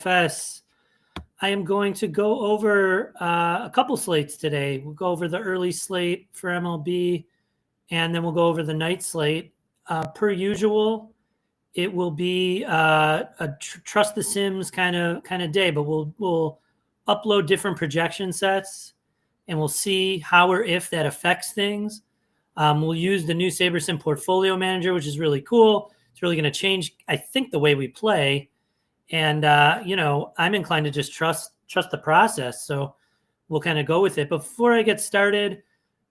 DFS. I am going to go over a couple slates today. We'll go over the early slate for MLB, and then we'll go over the night slate. Per usual, it will be a trust the Sims kind of day, but we'll upload different projection sets, and we'll see how or if that affects things. We'll use the new SaberSim Portfolio Manager, which is really cool. It's really going to change, I think, the way we play. And, I'm inclined to just trust the process. So we'll kind of go with it. But before I get started,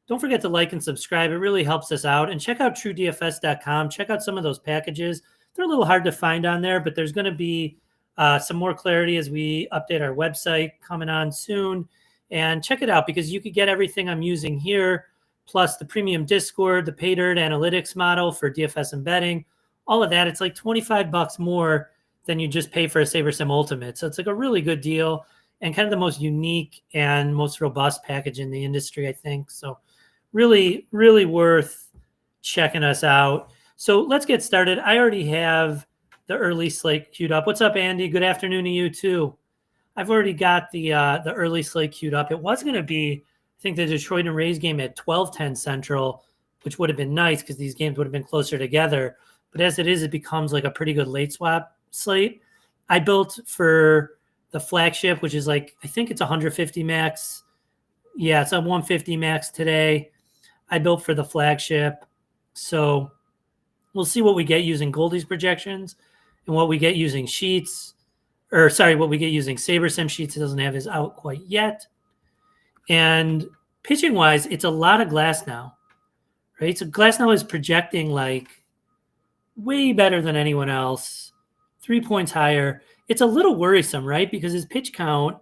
don't forget to like and subscribe. It really helps us out. And check out TrueDFS.com. Check out some of those packages. They're a little hard to find on there, but there's going to be some more clarity as we update our website coming on soon. And check it out because you could get everything I'm using here, plus the premium Discord, the pay dirt analytics model for DFS and betting, all of that. It's like $25 more than you just pay for a SaberSim Ultimate. So it's like a really good deal and kind of the most unique and most robust package in the industry, I think. So really, really worth checking us out. So let's get started. I already have the early slate queued up. What's up, Andy? Good afternoon to you too. I've already got the early slate queued up. It was going to be, I think, the Detroit and Rays game at 12:10 Central, which would have been nice because these games would have been closer together. But as it is, it becomes like a pretty good late swap slate. I built for the flagship, which is like, I think it's 150 max. Yeah, it's a 150 max today. I built for the flagship. So we'll see what we get using Goldie's projections and what we get using Sheets. What we get using SaberSim. Sheets. It doesn't have his out quite yet. And pitching wise, it's a lot of Glasnow, right? So Glasnow is projecting like way better than anyone else, 3 points higher. It's a little worrisome, right? Because his pitch count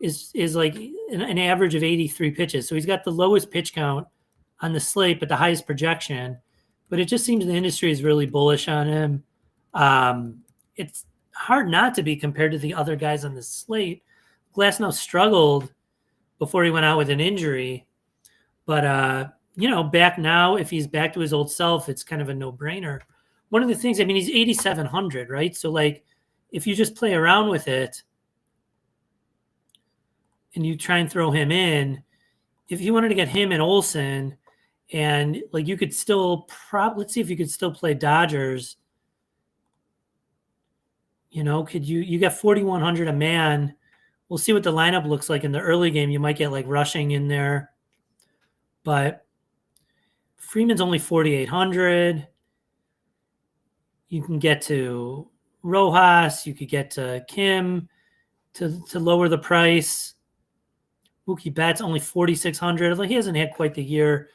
is like an average of 83 pitches. So he's got the lowest pitch count on the slate, but the highest projection. But it just seems the industry is really bullish on him. It's hard not to be compared to the other guys on the slate. Glasnow struggled before he went out with an injury. But, back now, if he's back to his old self, it's kind of a no-brainer. One of the things, he's 8,700, right? So, like, if you just play around with it and you try and throw him in, if you wanted to get him and Olsen, and, like, you could still let's see if you could still play Dodgers. Could you get 4,100 a man? We'll see what the lineup looks like in the early game. You might get, like, Rushing in there. But Freeman's only 4,800. You can get to Rojas. You could get to Kim to lower the price. Mookie Betts only 4,600. Like, he hasn't had quite the year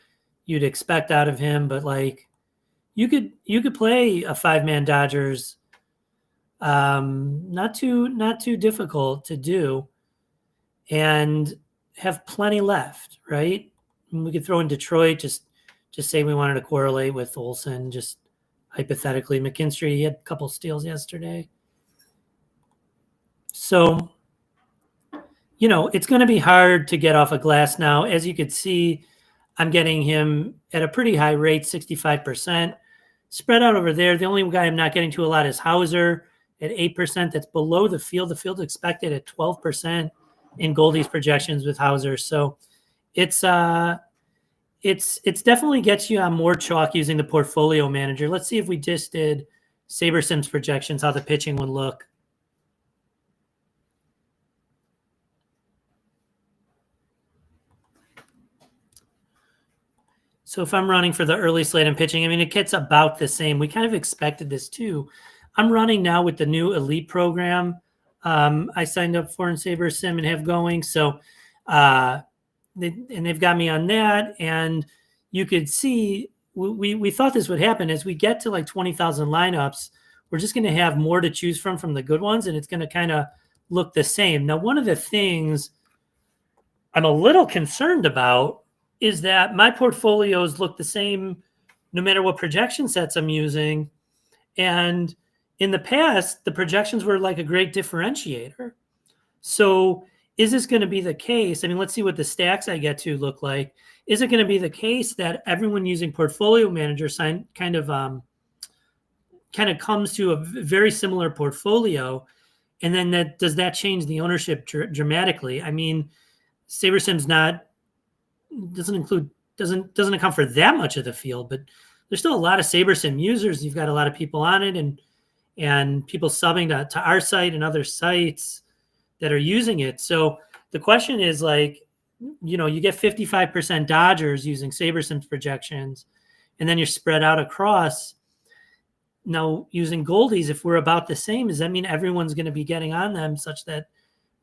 you'd expect out of him, but like you could play a 5-man Dodgers. Not too difficult to do, and have plenty left, right? And we could throw in Detroit. Just say we wanted to correlate with Olsen, just hypothetically. McKinstry, he had a couple steals yesterday. So, it's going to be hard to get off a Glasnow. As you could see, I'm getting him at a pretty high rate, 65%. Spread out over there. The only guy I'm not getting to a lot is Hauser at 8%. That's below the field. The field expected at 12% in Goldie's projections with Hauser. So it's definitely gets you on more chalk using the portfolio manager. Let's see if we just did SaberSim's projections, how the pitching would look. So if I'm running for the early slate and pitching, it gets about the same. We kind of expected this too. I'm running now with the new Elite program I signed up for in SaberSim and have going. So they've got me on that. And you could see we thought this would happen. As we get to like 20,000 lineups, we're just going to have more to choose from the good ones, and it's going to kind of look the same. Now, one of the things I'm a little concerned about is that my portfolios look the same no matter what projection sets I'm using. And in the past, the projections were like a great differentiator. So is this going to be the case? Let's see what the stacks I get to look like. Is it going to be the case that everyone using Portfolio Manager kind of comes to a very similar portfolio, And then does that change the ownership dramatically? I mean, SaberSim's doesn't account for that much of the field, but there's still a lot of SaberSim users. You've got a lot of people on it, and people subbing to our site and other sites that are using it. So the question is, like, you get 55% Dodgers using SaberSim's projections, and then you're spread out across. Now, using Goldies, if we're about the same, does that mean everyone's going to be getting on them such that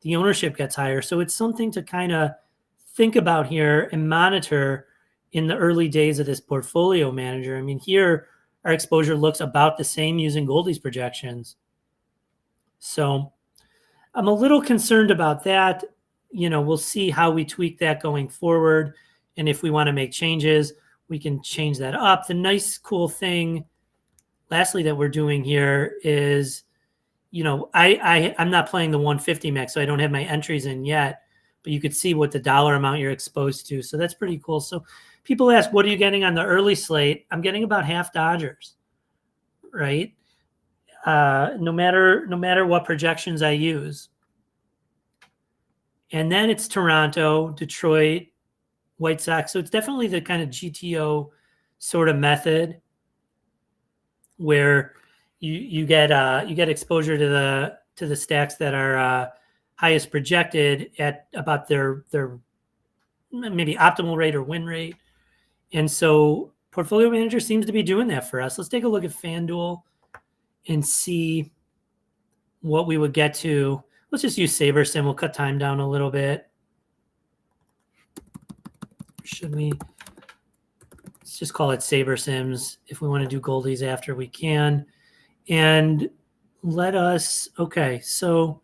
the ownership gets higher? So it's something to kind of think about here and monitor in the early days of this portfolio manager. I mean, here our exposure looks about the same using Goldies projections. So I'm a little concerned about that. We'll see how we tweak that going forward. And if we want to make changes, we can change that up. The nice, cool thing, lastly, that we're doing here is, I'm not playing the 150 max, so I don't have my entries in yet, but you could see what the dollar amount you're exposed to. So that's pretty cool. So people ask, what are you getting on the early slate? I'm getting about half Dodgers, right? No matter what projections I use. And then it's Toronto, Detroit, White Sox. So it's definitely the kind of GTO sort of method where you get exposure to the stacks that are highest projected at about their maybe optimal rate or win rate. And so Portfolio Manager seems to be doing that for us. Let's take a look at FanDuel and see what we would get to. Let's just use SaberSim. We'll cut time down a little bit. Should we? Let's just call it SaberSims. If we want to do Goldies after, we can. And okay, so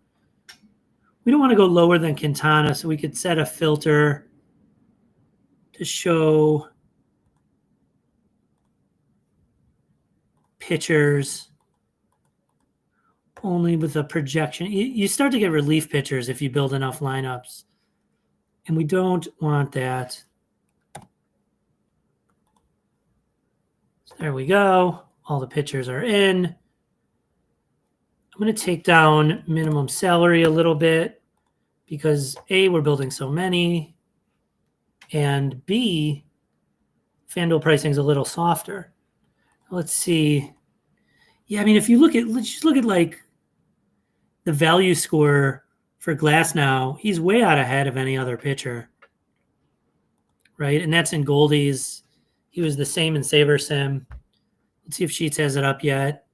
we don't want to go lower than Quintana, so we could set a filter to show pitchers only with a projection. You start to get relief pitchers if you build enough lineups, and we don't want that. So there we go. All the pitchers are in. I'm going to take down minimum salary a little bit because A, we're building so many, and B, FanDuel pricing is a little softer. Let's see. Yeah, I mean, let's just look at like the value score for Glass now. He's way out ahead of any other pitcher, right? And that's in Goldies. He was the same in SaberSim. Let's see if Sheets has it up yet.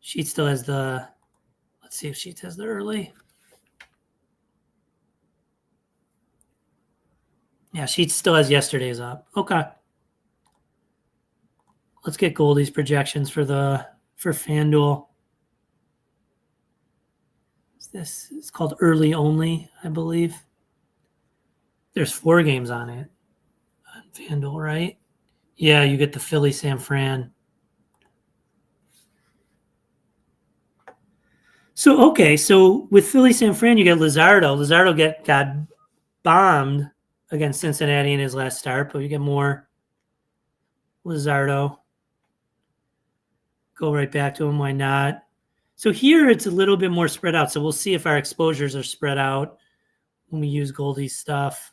Sheets still has let's see if Sheets has the early. Yeah, Sheets still has yesterday's up. Okay. Let's get Goldie's projections for FanDuel. It's called early only, I believe. There's 4 games on it on FanDuel, right? Yeah, you get the Philly San Fran. So with Philly San Fran, you get Luzardo. Luzardo got bombed against Cincinnati in his last start, but you get more Luzardo. Go right back to him. Why not? So here it's a little bit more spread out. So we'll see if our exposures are spread out when we use Goldie's stuff.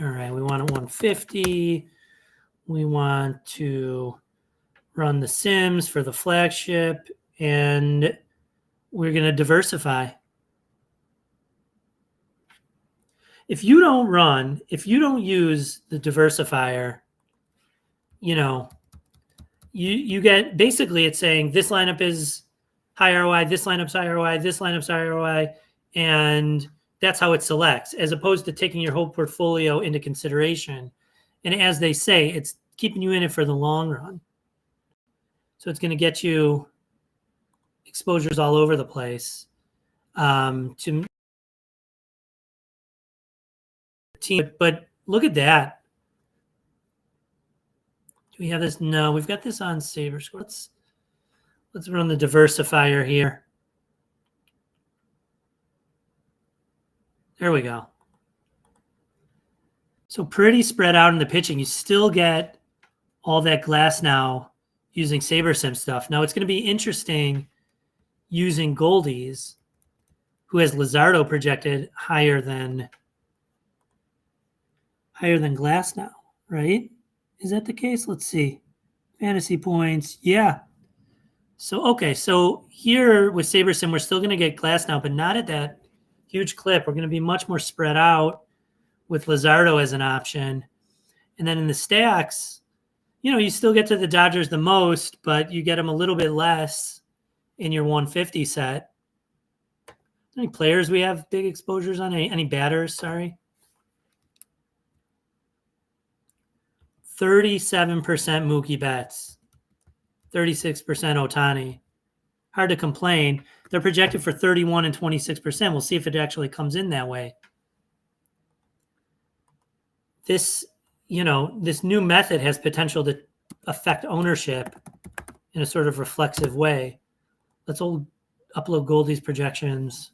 All right, we want a 150. We want to run the Sims for the flagship, and we're going to diversify. If you don't use the diversifier, you get, basically it's saying this lineup is high ROI, this lineup's high ROI, this lineup's high ROI, and that's how it selects, as opposed to taking your whole portfolio into consideration. And as they say, it's keeping you in it for the long run. So it's going to get you exposures all over the place. To team, but look at that. Do we have this? No, we've got this on SaberScore. Let's run the diversifier here. There we go. So pretty spread out in the pitching. You still get all that glass now using SaberSim stuff. Now it's going to be interesting using Goldies, who has Luzardo projected higher than glass now, right? Is that the case? Let's see. Fantasy points. Yeah. So, okay. So here with SaberSim, we're still going to get glass now, but not at that huge clip. We're going to be much more spread out with Luzardo as an option. And then in the stacks, you still get to the Dodgers the most, but you get them a little bit less in your 150 set. Any players we have big exposures on? Any batters? Sorry. 37% Mookie Betts, 36% Ohtani. Hard to complain. They're projected for 31 and 26%. We'll see if it actually comes in that way. This new method has potential to affect ownership in a sort of reflexive way. Let's upload Goldie's projections.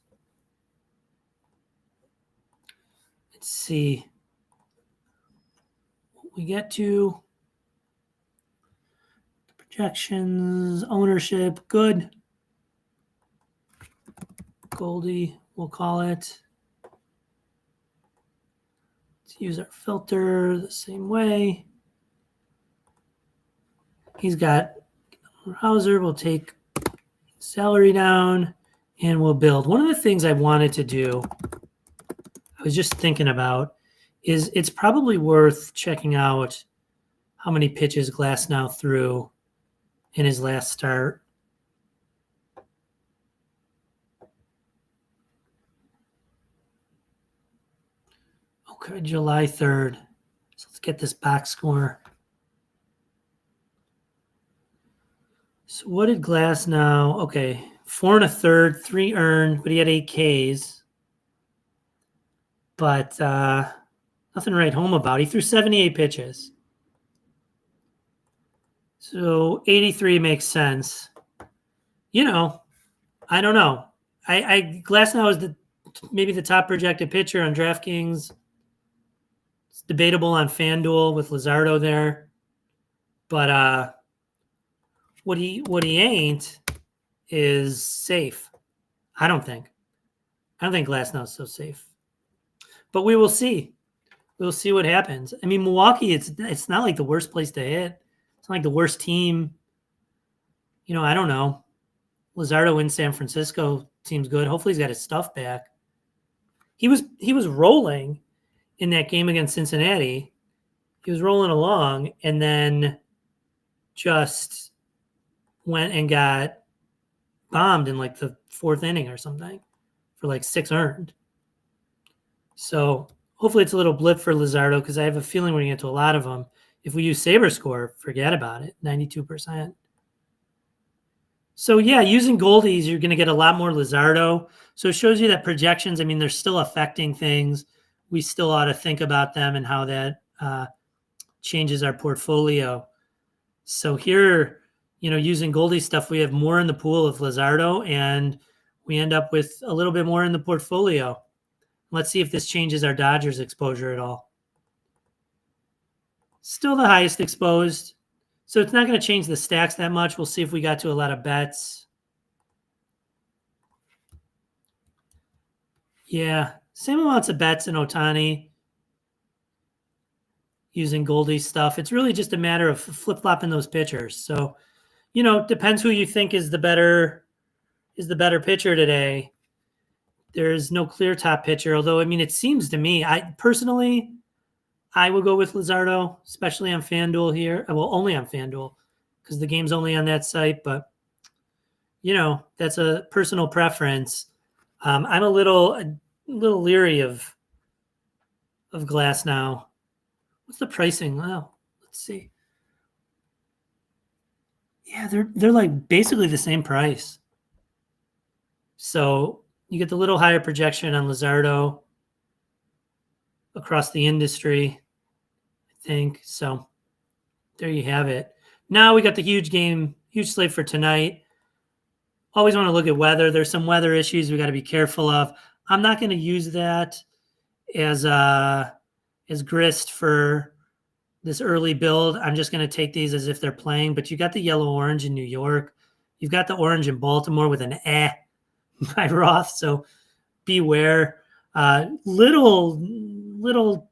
Let's see what we get to. Projections, ownership, good. Goldie, we'll call it. Use our filter the same way. He's got Hauser. We'll take salary down and we'll build. One of the things I wanted to do, I was just thinking about, is it's probably worth checking out how many pitches Glasnow threw in his last start. Okay, July 3rd. So let's get this box score. So what did Glasnow? Okay, 4 1/3, 3 earned, but he had 8 Ks. But nothing to write home about. He threw 78 pitches. So 83 makes sense. I don't know. Glasnow is maybe the top projected pitcher on DraftKings. It's debatable on FanDuel with Luzardo there. But what he ain't is safe. I don't think Glasnow is so safe. But we will see. We'll see what happens. I mean, Milwaukee, it's not like the worst place to hit. It's not like the worst team. I don't know. Luzardo in San Francisco seems good. Hopefully he's got his stuff back. He was rolling in that game against Cincinnati. He was rolling along and then just went and got bombed in like the 4th inning or something for like 6 earned. So hopefully it's a little blip for Luzardo because I have a feeling we're going to get to a lot of them. If we use SaberScore, forget about it, 92%. So yeah, using Goldies, you're going to get a lot more Luzardo. So it shows you that projections, I mean, they're still affecting things. We still ought to think about them and how that changes our portfolio. So here, using Goldie stuff, we have more in the pool of Luzardo, and we end up with a little bit more in the portfolio. Let's see if this changes our Dodgers exposure at all. Still the highest exposed. So it's not going to change the stacks that much. We'll see if we got to a lot of bets. Yeah, same amounts of bets in Ohtani using Goldie stuff. It's really just a matter of flip-flopping those pitchers. So, depends who you think is the better pitcher today. There's no clear top pitcher, although, I mean, it seems to me, I would go with Luzardo, especially on FanDuel here. Well, only on FanDuel because the game's only on that site. But, that's a personal preference. I'm a little leery of Glasnow. What's the pricing? Well, let's see. Yeah, they're like basically the same price. So you get the little higher projection on Luzardo across the industry, I think. So there you have it. Now we got the huge slate for tonight. Always want to look at weather. There's some weather issues we got to be careful of. I'm not going to use that as grist for this early build. I'm just going to take these as if they're playing, but you got the yellow orange in New York. You've got the orange in Baltimore with an by Roth. So beware. Little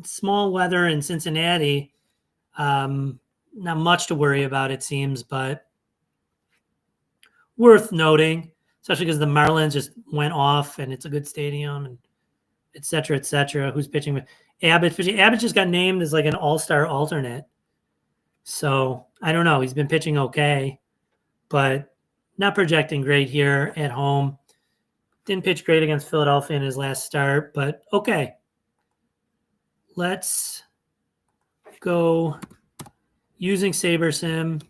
small weather in Cincinnati. Not much to worry about, it seems, but worth noting, especially because the Marlins just went off and it's a good stadium, and et cetera, et cetera. Who's pitching with Abbott? Abbott just got named as like an all-star alternate. So I don't know. He's been pitching okay, but not projecting great here at home. Didn't pitch great against Philadelphia in his last start, but okay. Let's go using SaberSim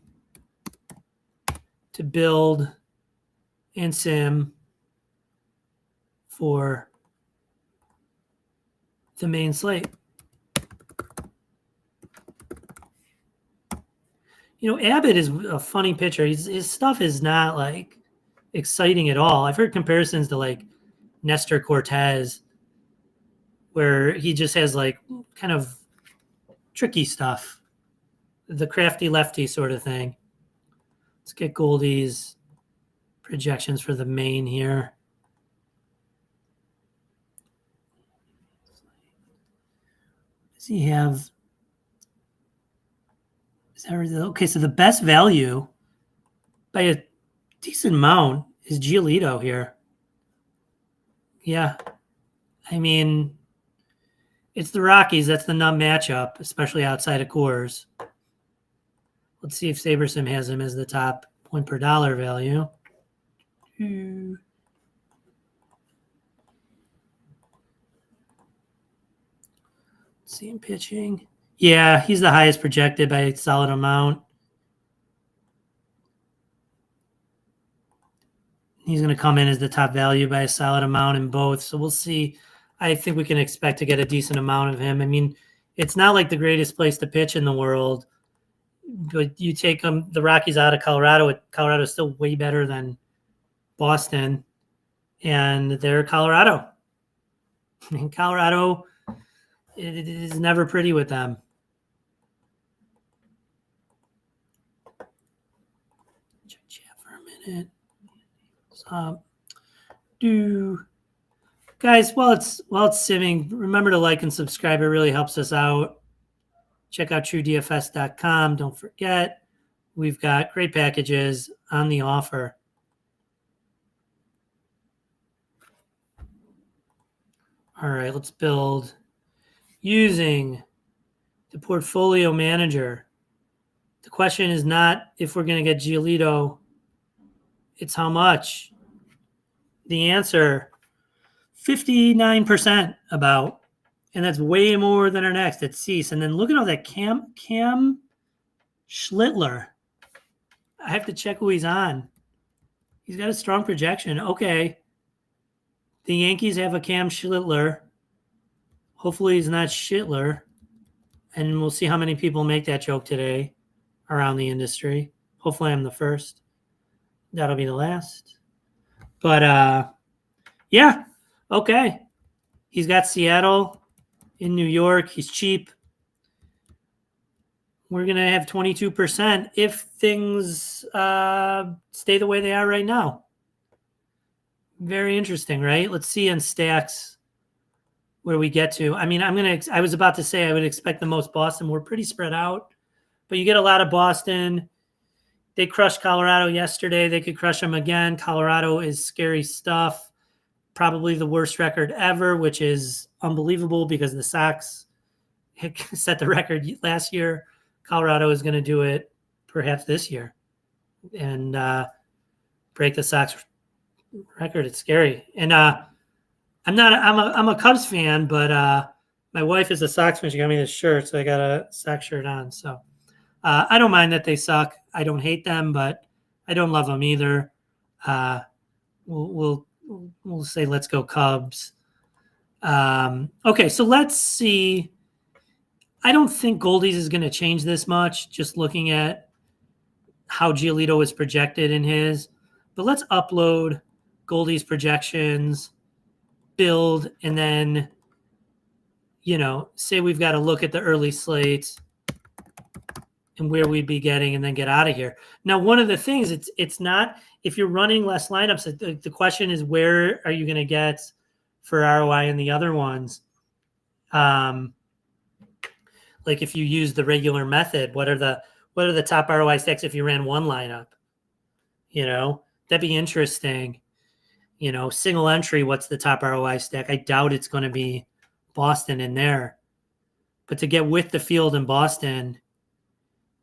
to build and sim for the main slate. You know, Abbott is a funny pitcher. His stuff is not like exciting at all. I've heard comparisons to like Nestor Cortez, where he just has like kind of tricky stuff, the crafty lefty sort of thing. Let's get Goldie's projections for the main here. Does he have? Is that okay? So the best value by a decent amount is Giolito here. Yeah, I mean, it's the Rockies. That's the nut matchup, especially outside of Coors. Let's see if SaberSim has him as the top point per dollar value. Let's see him pitching. Yeah, he's the highest projected by a solid amount. He's going to come in as the top value by a solid amount in both. So we'll see. I think we can expect to get a decent amount of him. I mean, it's not like the greatest place to pitch in the world, but you take the Rockies out of Colorado. Colorado is still way better than Boston, and they're Colorado. And Colorado, it is never pretty with them. Check chat for a minute. Guys, while it's simming, remember to like and subscribe. It really helps us out. Check out TrueDFS.com. Don't forget, we've got great packages on the offer. All right, let's build using the portfolio manager. The question is not if we're going to get Giolito, it's how much. The answer, 59% about, and that's way more than our next at Cease. And then look at all that Cam Schlittler. I have to check who he's on. He's got a strong projection. Okay. The Yankees have a Cam Schlittler. Hopefully he's not Shitler. And we'll see how many people make that joke today around the industry. Hopefully I'm the first. That'll be the last. But, yeah. Okay. He's got Seattle in New York. He's cheap. We're going to have 22% if things stay the way they are right now. Very interesting, right? Let's see in stacks where we get to. I mean, I was about to say I would expect the most Boston. We're pretty spread out, but you get a lot of Boston. They crushed Colorado yesterday. They could crush them again. Colorado is scary stuff. Probably the worst record ever, which is unbelievable because the Sox set the record last year. Colorado is going to do it perhaps this year and break the Sox record. It's scary. And I'm a Cubs fan, but my wife is a Sox fan. She got me this shirt, so I got a Sox shirt on. So I don't mind that they suck. I don't hate them, but I don't love them either. We'll say let's go Cubs. Okay, so let's see. I don't think Goldie's is going to change this much, just looking at how Giolito is projected in his. But let's upload Goldie's projections, build, and then say we've got to look at the early slate and where we'd be getting and then get out of here. Now, one of the things, it's not, if you're running less lineups, the question is, where are you going to get for ROI in the other ones? Like if you use the regular method, what are the top ROI stacks if you ran one lineup? That'd be interesting. Single entry, what's the top ROI stack? I doubt it's going to be Boston in there. But to get with the field in Boston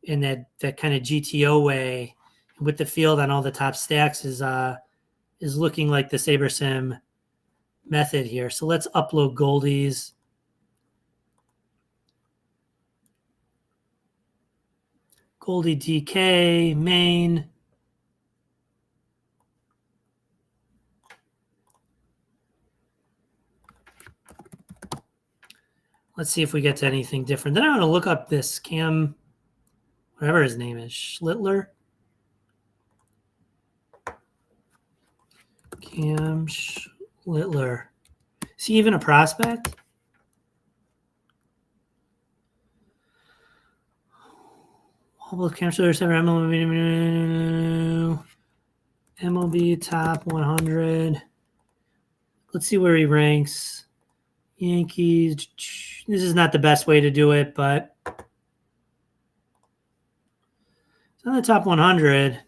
in that kind of GTO way, with the field on all the top stacks is looking like the SaberSim method here. So let's upload Goldies. Goldie DK, main. Let's see if we get to anything different. Then I want to look up this Cam, whatever his name is, Schlittler. Cam Schlittler. Is he even a prospect? Both Cam Schlitter, MLB top 100. Let's see where he ranks. Yankees. This is not the best way to do it, but it's on the top 100.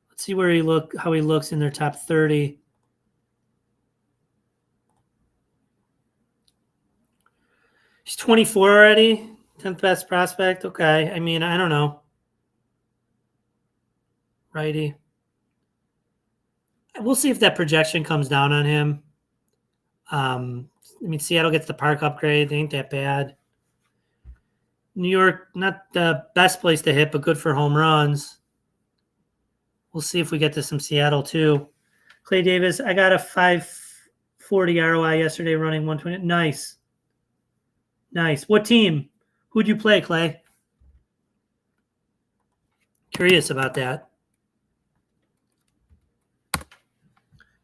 Let's see how he looks in their top 30. He's 24 already. 10th best prospect. Okay. I mean, I don't know. Righty. We'll see if that projection comes down on him. Seattle gets the park upgrade. They ain't that bad. New York, not the best place to hit, but good for home runs. We'll see if we get to some Seattle too. Clay Davis, I got a 540 ROI yesterday running 120. Nice. What team? Who'd you play, Clay? Curious about that.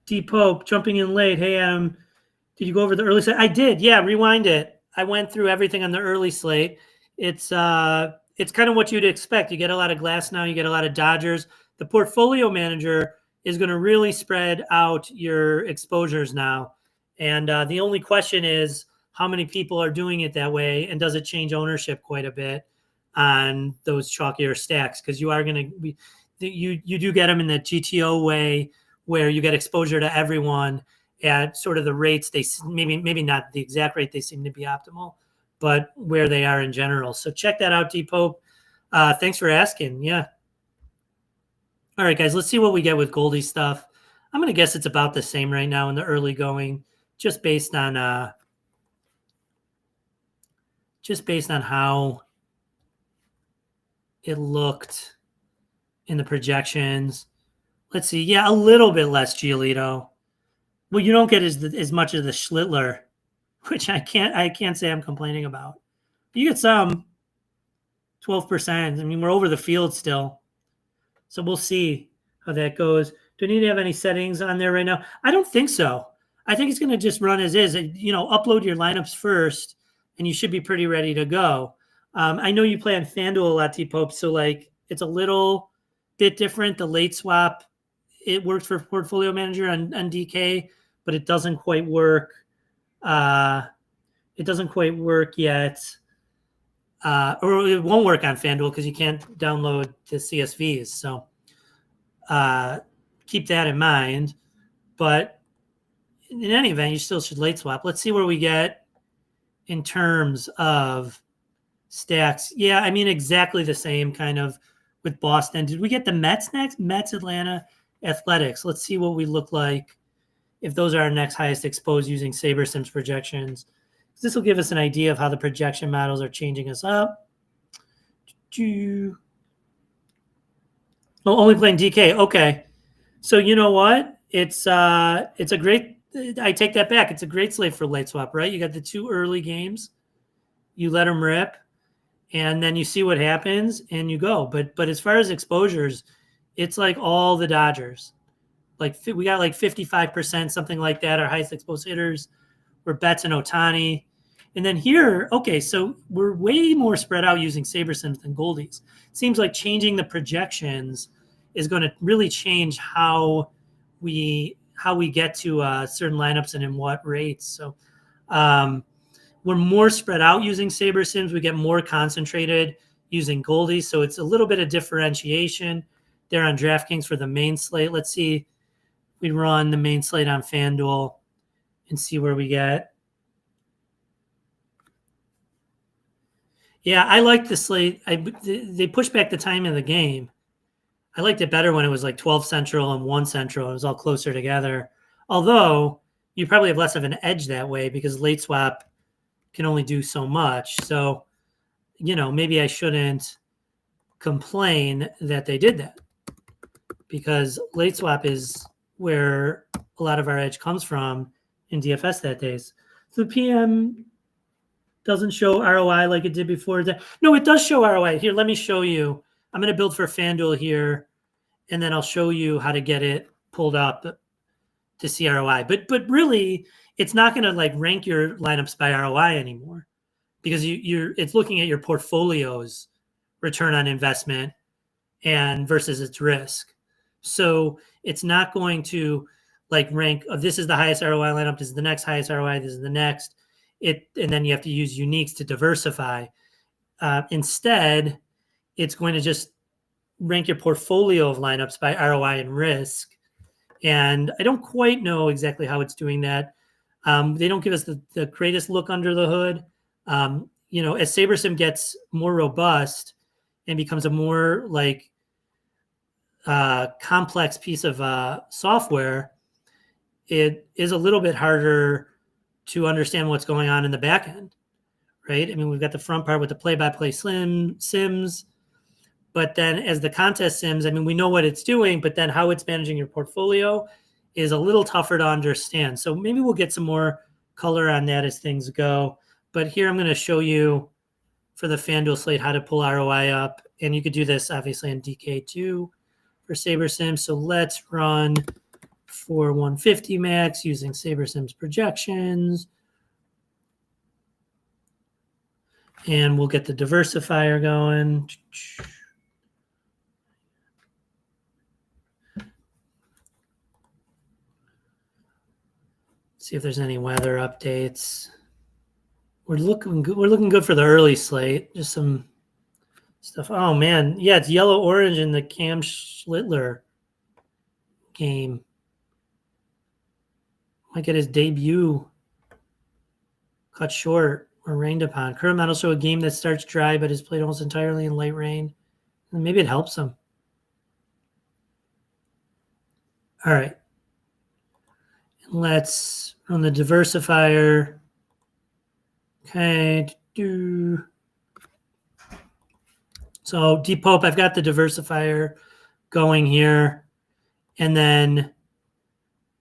D Pope jumping in late. Hey, Adam, did you go over the early slate? I did. Yeah, rewind it. I went through everything on the early slate. It's kind of what you'd expect. You get a lot of Glass now. You get a lot of Dodgers. The portfolio manager is going to really spread out your exposures now. And the only question is how many people are doing it that way, and does it change ownership quite a bit on those chalkier stacks? Because you are going to you do get them in the GTO way, where you get exposure to everyone at sort of the rates they maybe not the exact rate they seem to be optimal, but where they are in general. So check that out, D Pope. Thanks for asking. Yeah. All right, guys, let's see what we get with Goldie stuff. I'm going to guess it's about the same right now in the early going, just based on how it looked in the projections. Let's see. Yeah, a little bit less Giolito. Well, you don't get as much of the Schlittler, which I can't say I'm complaining about. You get some, 12%. I mean, we're over the field still. So we'll see how that goes. Do I need to have any settings on there right now? I don't think so. I think it's going to just run as is. Upload your lineups first, and you should be pretty ready to go. I know you play on FanDuel a lot, T-Pope, so it's a little bit different. The late swap, it works for Portfolio Manager on DK, but it doesn't quite work. It doesn't quite work yet. Or it won't work on FanDuel because you can't download the CSVs. So keep that in mind. But in any event, you still should late swap. Let's see where we get in terms of stacks. Yeah, I mean, exactly the same kind of with Boston. Did we get the Mets next? Mets, Atlanta, Athletics. Let's see what we look like if those are our next highest exposed using SaberSim's projections. This will give us an idea of how the projection models are changing us up. Oh, only playing DK. Okay. So you know what? It's a great, I take that back. It's a great slate for late swap, right? You got the two early games. You let them rip, and then you see what happens, and you go. But as far as exposures, it's like all the Dodgers. Like we got like 55%, something like that. Our highest exposed hitters were Betts and Ohtani. And then here, okay, so we're way more spread out using SaberSims than Goldies. It seems like changing the projections is going to really change how we get to certain lineups and in what rates. So we're more spread out using SaberSims. We get more concentrated using Goldies. So it's a little bit of differentiation there on DraftKings for the main slate. Let's see. We run the main slate on FanDuel and see where we get. Yeah, I like the slate. They pushed back the time of the game. I liked it better when it was like 12 Central and 1 Central. It was all closer together. Although you probably have less of an edge that way because late swap can only do so much. So, maybe I shouldn't complain that they did that because late swap is where a lot of our edge comes from in DFS that days. So the PM doesn't show ROI like it did before. No, it does show ROI. Here, let me show you. I'm going to build for FanDuel here, and then I'll show you how to get it pulled up to see ROI. But really, it's not going to like rank your lineups by ROI anymore because it's looking at your portfolio's return on investment and versus its risk. So it's not going to like rank, this is the highest ROI lineup, this is the next highest ROI, this is the next. And then you have to use uniques to diversify. Instead, it's going to just rank your portfolio of lineups by ROI and risk. And I don't quite know exactly how it's doing that. They don't give us the greatest look under the hood. As SaberSim gets more robust and becomes a more like complex piece of software, it is a little bit harder to understand what's going on in the back end, right? I mean, we've got the front part with the play-by-play sims, but then as the contest sims, I mean, we know what it's doing, but then how it's managing your portfolio is a little tougher to understand. So maybe we'll get some more color on that as things go. But here I'm going to show you for the FanDuel slate how to pull ROI up. And you could do this obviously in DK2 for SaberSim. So let's run for 150 max using SaberSim's projections. And we'll get the diversifier going. See if there's any weather updates. We're looking good. We're looking good for the early slate. Just some stuff. Oh man, yeah, it's yellow orange in the Cam Schlittler game. Might get his debut cut short or rained upon. Current models show a game that starts dry but is played almost entirely in light rain. And maybe it helps him. All right. Let's run the diversifier. Okay. So Deep Hope, I've got the diversifier going here. And then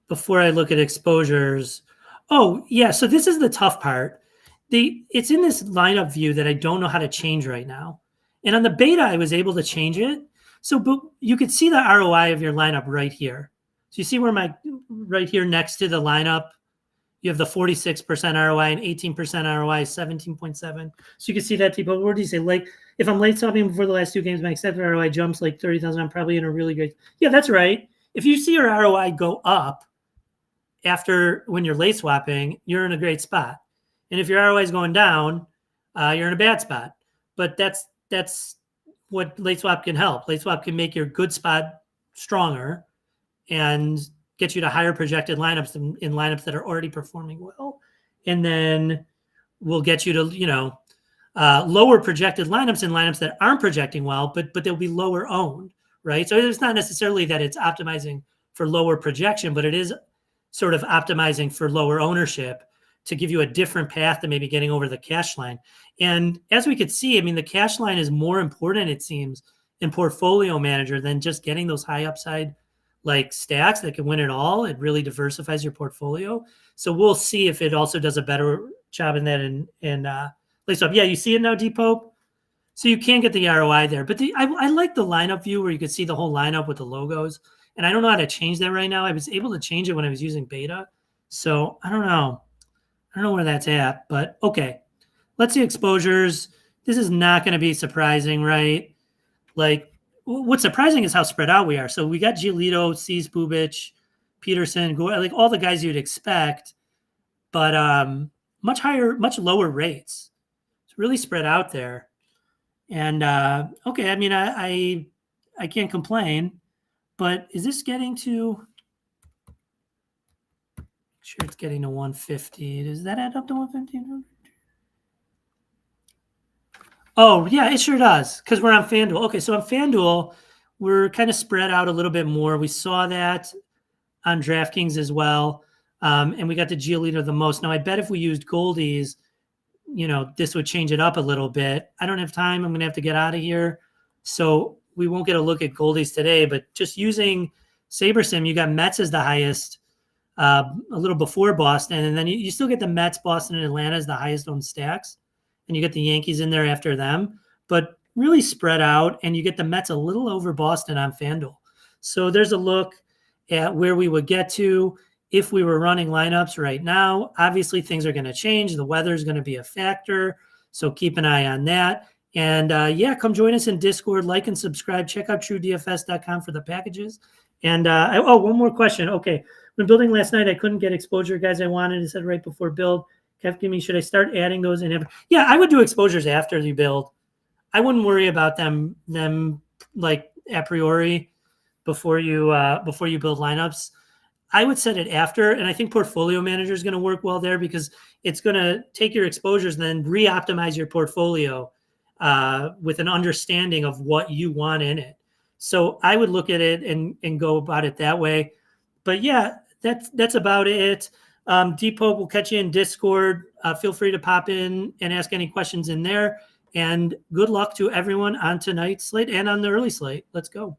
before I look at exposures, oh, yeah, so this is the tough part. It's in this lineup view that I don't know how to change right now. And on the beta, I was able to change it. So but you could see the ROI of your lineup right here. So you see where right here next to the lineup, you have the 46% ROI and 18% ROI, 17.7. So you can see that, people. What do you say? Like, if I'm late stopping before the last two games, my accepted ROI jumps like 30,000. I'm probably in a really great. Yeah, that's right. If you see your ROI go up after when you're late swapping, you're in a great spot. And if your ROI is going down, you're in a bad spot. But that's what late swap can help. Late swap can make your good spot stronger and get you to higher projected lineups in lineups that are already performing well. And then we'll get you to, lower projected lineups in lineups that aren't projecting well, but they'll be lower owned, right? So it's not necessarily that it's optimizing for lower projection, but it is sort of optimizing for lower ownership to give you a different path to maybe getting over the cash line. And as we could see, I mean, the cash line is more important, it seems, in Portfolio Manager than just getting those high upside like stacks that can win it all. It really diversifies your portfolio. So we'll see if it also does a better job in that in Lace Up. Yeah, you see it now, Deep Hope? So you can get the ROI there. But I like the lineup view where you could see the whole lineup with the logos. And I don't know how to change that right now. I was able to change it when I was using beta. So I don't know. I don't know where that's at, but okay. let's see exposures. This is not going to be surprising, right? Like, what's surprising is how spread out we are. So we got Giolito, Cease, Bubic, Peterson, like all the guys you'd expect, but much higher, much lower rates. It's really spread out there. And okay, I mean, I can't complain, but is this getting to? Sure, it's getting to 150. Does that add up to 150? Oh, yeah, it sure does, because we're on FanDuel. Okay, so on FanDuel, we're kind of spread out a little bit more. We saw that on DraftKings as well, and we got the Giolito the most. Now, I bet if we used Goldies, this would change it up a little bit. I don't have time. I'm going to have to get out of here. So we won't get a look at Goldies today, but just using SaberSim, you got Mets as the highest a little before Boston, and then you still get the Mets, Boston, and Atlanta as the highest owned stacks, and you get the Yankees in there after them, but really spread out, and you get the Mets a little over Boston on FanDuel. So there's a look at where we would get to if we were running lineups right now. Obviously, things are going to change. The weather is going to be a factor, so keep an eye on that. And come join us in Discord, like and subscribe. Check out TrueDFS.com for the packages. And one more question. Okay, when building last night, I couldn't get exposure guys I wanted. It said right before build. Kept giving me, should I start adding those in? Yeah, I would do exposures after you build. I wouldn't worry about them like a priori before you build lineups. I would set it after, and I think Portfolio Manager is going to work well there because it's going to take your exposures and then re-optimize your portfolio with an understanding of what you want in it. So I would look at it and go about it that way. But yeah, that's about it. Depot will catch you in Discord. Feel free to pop in and ask any questions in there. And good luck to everyone on tonight's slate and on the early slate. Let's go.